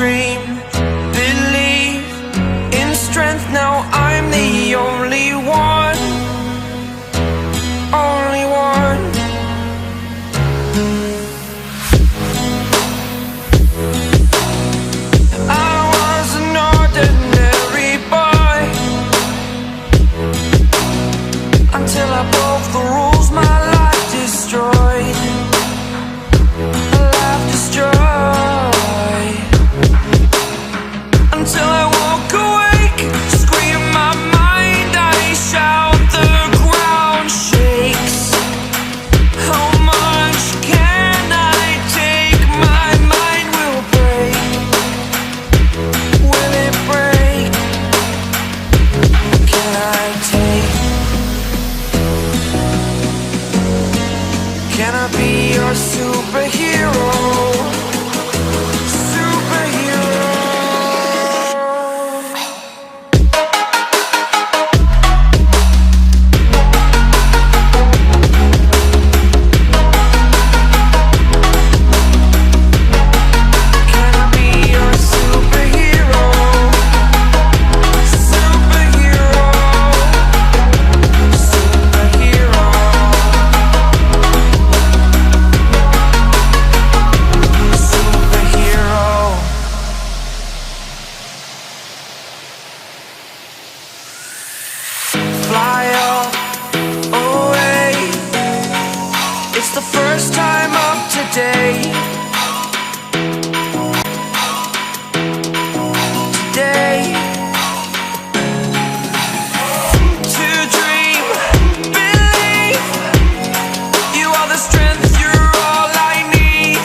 dream, believe in strength. Now I'm the only one, only one. I was an ordinary boy until I broke the rules. My life destroyed, life destroyed. Until I woke awake, scream my mind, I shout, the ground shakes. How much can I take? My mind will break. Will it break? Can I take? Can I be your superhero? Fly up away. It's the first time of today. Today. To dream, believe. You are the strength, you're all I need.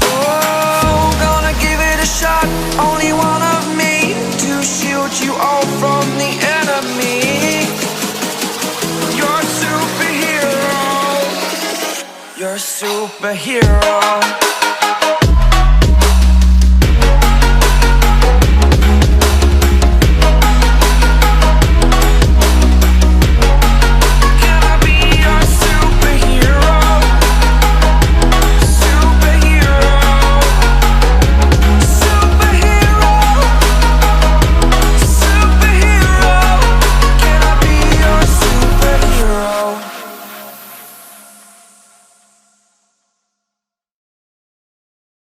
Oh, gonna give it a shot. Only one of me to shield you all from the enemy. You're a superhero. You're a superhero.